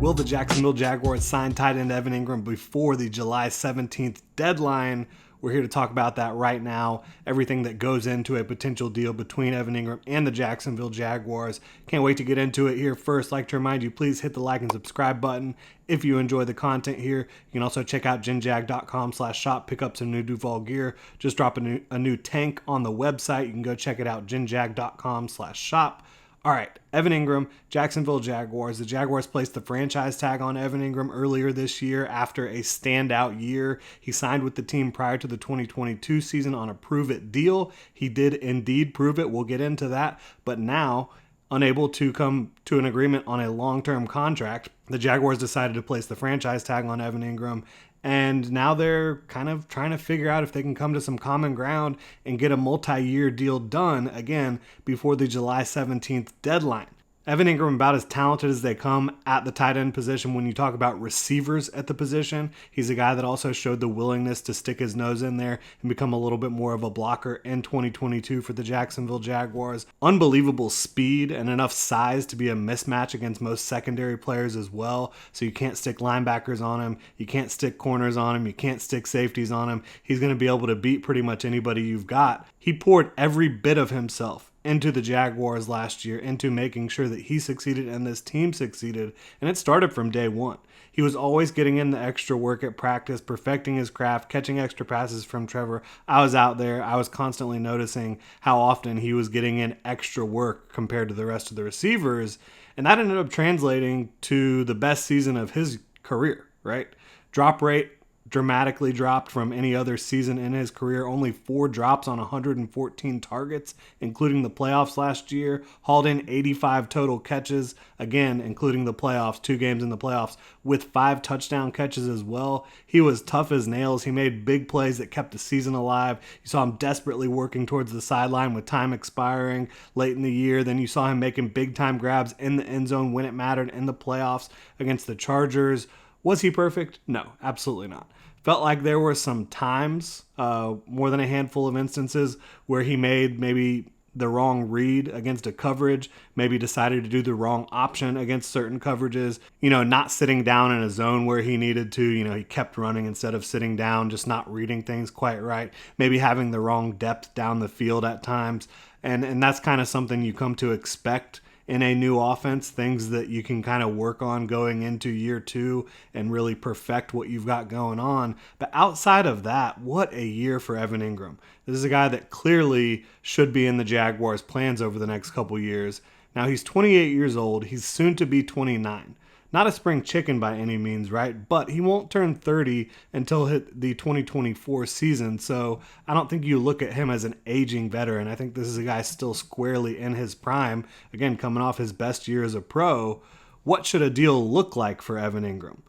Will the Jacksonville Jaguars sign tight end Evan Engram before the July 17th deadline? We're here to talk about that right now. Everything that goes into a potential deal between Evan Engram and the Jacksonville Jaguars. Can't wait to get into it here. First, like to remind you, please hit the like and subscribe button if you enjoy the content here. You can also check out ginjag.com/shop, pick up some new Duval gear. Just drop a new tank on the website. You can go check it out, ginjag.com/shop. All right, Evan Engram, Jacksonville Jaguars. The Jaguars placed the franchise tag on Evan Engram earlier this year after a standout year. He signed with the team prior to the 2022 season on a prove-it deal. He did indeed prove it. We'll get into that. But now, unable to come to an agreement on a long-term contract, the Jaguars decided to place the franchise tag on Evan Engram. And now they're kind of trying to figure out if they can come to some common ground and get a multi-year deal done, again, before the July 17th deadline. Evan Engram about as talented as they come at the tight end position when you talk about receivers at the position. He's a guy that also showed the willingness to stick his nose in there and become a little bit more of a blocker in 2022 for the Jacksonville Jaguars. Unbelievable speed and enough size to be a mismatch against most secondary players as well. So you can't stick linebackers on him. You can't stick corners on him. You can't stick safeties on him. He's going to be able to beat pretty much anybody you've got. He poured every bit of himself into the Jaguars last year, into making sure that he succeeded and this team succeeded, and it started from day one. He was always getting in the extra work at practice, perfecting his craft, catching extra passes from Trevor. I was out there. I was constantly noticing how often he was getting in extra work compared to the rest of the receivers, and that ended up translating to the best season of his career, right? Drop rate dramatically dropped from any other season in his career. Only 4 drops on 114 targets, including the playoffs last year. Hauled in 85 total catches, again, including the playoffs, 2 games in the playoffs, with 5 touchdown catches as well. He was tough as nails. He made big plays that kept the season alive. You saw him desperately working towards the sideline with time expiring late in the year. Then you saw him making big-time grabs in the end zone when it mattered in the playoffs against the Chargers. Was he perfect? No, absolutely not. Felt like there were some times, more than a handful of instances, where he made maybe the wrong read against a coverage, maybe decided to do the wrong option against certain coverages, not sitting down in a zone where he needed to, he kept running instead of sitting down, just not reading things quite right, maybe having the wrong depth down the field at times. And that's kind of something you come to expect in a new offense, things that you can kind of work on going into year 2 and really perfect what you've got going on. But outside of that, what a year for Evan Engram. This is a guy that clearly should be in the Jaguars' plans over the next couple years. Now, he's 28 years old. He's soon to be 29. Not a spring chicken by any means, right? But he won't turn 30 until the 2024 season. So I don't think you look at him as an aging veteran. I think this is a guy still squarely in his prime. Again, coming off his best year as a pro. What should a deal look like for Evan Engram?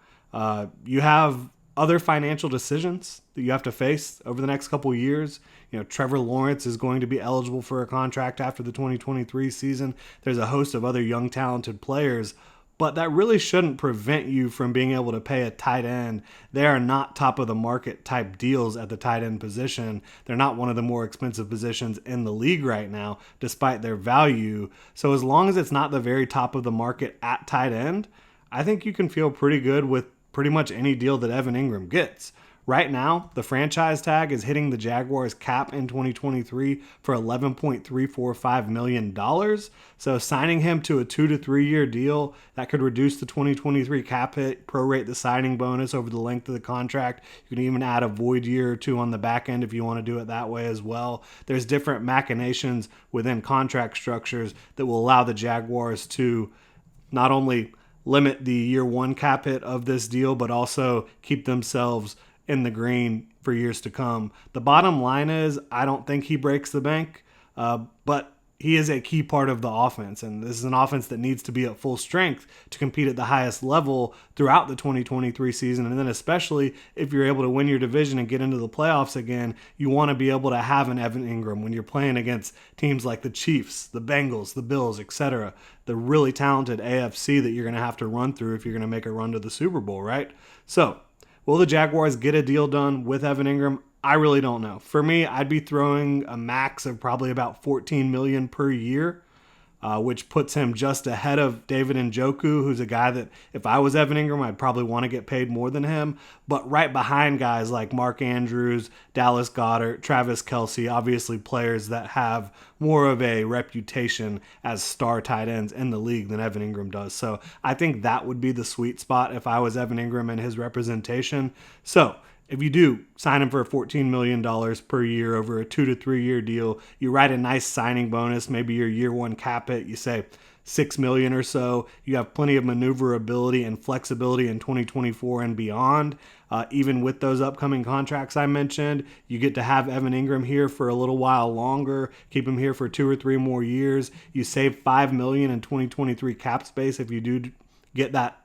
You have other financial decisions that you have to face over the next couple years. Trevor Lawrence is going to be eligible for a contract after the 2023 season. There's a host of other young, talented players. But that really shouldn't prevent you from being able to pay a tight end. They are not top of the market type deals at the tight end position. They're not one of the more expensive positions in the league right now, despite their value. So as long as it's not the very top of the market at tight end, I think you can feel pretty good with pretty much any deal that Evan Engram gets. Right now, the franchise tag is hitting the Jaguars cap in 2023 for $11.345 million. So signing him to a 2 to 3 year deal that could reduce the 2023 cap hit, prorate the signing bonus over the length of the contract. You can even add a void year or 2 on the back end if you want to do it that way as well. There's different machinations within contract structures that will allow the Jaguars to not only limit the year 1 cap hit of this deal, but also keep themselves in the green for years to come. The bottom line is, I don't think he breaks the bank, but he is a key part of the offense, and this is an offense that needs to be at full strength to compete at the highest level throughout the 2023 season, and then especially if you're able to win your division and get into the playoffs again, you want to be able to have an Evan Engram when you're playing against teams like the Chiefs, the Bengals, the Bills, etc., the really talented AFC that you're going to have to run through if you're going to make a run to the Super Bowl, right? So, will the Jaguars get a deal done with Evan Engram? I really don't know. For me, I'd be throwing a max of probably about $14 million per year which puts him just ahead of David Njoku, who's a guy that if I was Evan Engram, I'd probably want to get paid more than him. But right behind guys like Mark Andrews, Dallas Goedert, Travis Kelce, obviously players that have more of a reputation as star tight ends in the league than Evan Engram does. So I think that would be the sweet spot if I was Evan Engram and his representation. So if you do sign him for $14 million per year over a 2 to 3 year deal, you write a nice signing bonus, maybe your year one cap it, you say $6 million or so. You have plenty of maneuverability and flexibility in 2024 and beyond. Even with those upcoming contracts I mentioned, you get to have Evan Engram here for a little while longer, keep him here for 2 or 3 more years. You save $5 million in 2023 cap space if you do get that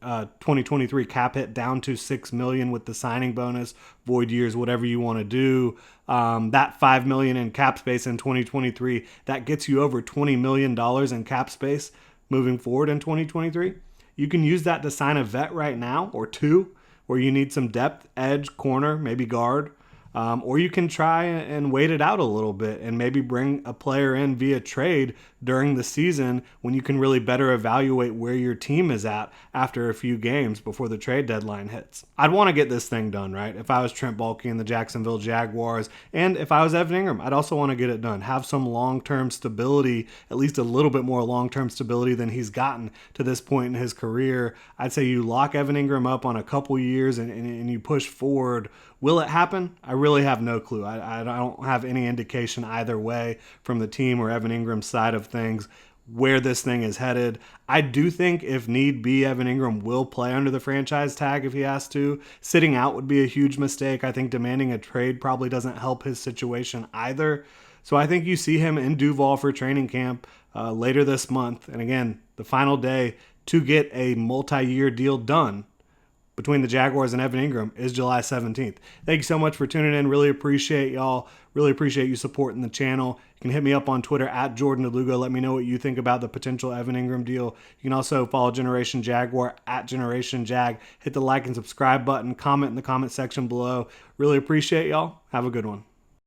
2023 cap hit down to $6 million with the signing bonus, void years, whatever you want to do. That $5 million in cap space in 2023, that gets you over $20 million in cap space moving forward in 2023. You can use that to sign a vet right now or two, where you need some depth, edge, corner, maybe guard. Or you can try and wait it out a little bit and maybe bring a player in via trade during the season when you can really better evaluate where your team is at after a few games before the trade deadline hits. I'd want to get this thing done, right? If I was Trent Baalke and the Jacksonville Jaguars, and if I was Evan Engram, I'd also want to get it done. Have some long-term stability, at least a little bit more long-term stability than he's gotten to this point in his career. I'd say you lock Evan Engram up on a couple years and you push forward. Will it happen? I really have no clue. I don't have any indication either way from the team or Evan Engram's side of things where this thing is headed. I do think if need be, Evan Engram will play under the franchise tag if he has to. Sitting out would be a huge mistake. I think demanding a trade probably doesn't help his situation either. So I think you see him in Duval for training camp later this month. And again, the final day to get a multi-year deal done between the Jaguars and Evan Engram is July 17th. Thank you so much for tuning in. Really appreciate y'all. Really appreciate you supporting the channel. You can hit me up on Twitter at Jordan Lugo. Let me know what you think about the potential Evan Engram deal. You can also follow Generation Jaguar at Generation Jag. Hit the like and subscribe button. Comment in the comment section below. Really appreciate y'all. Have a good one.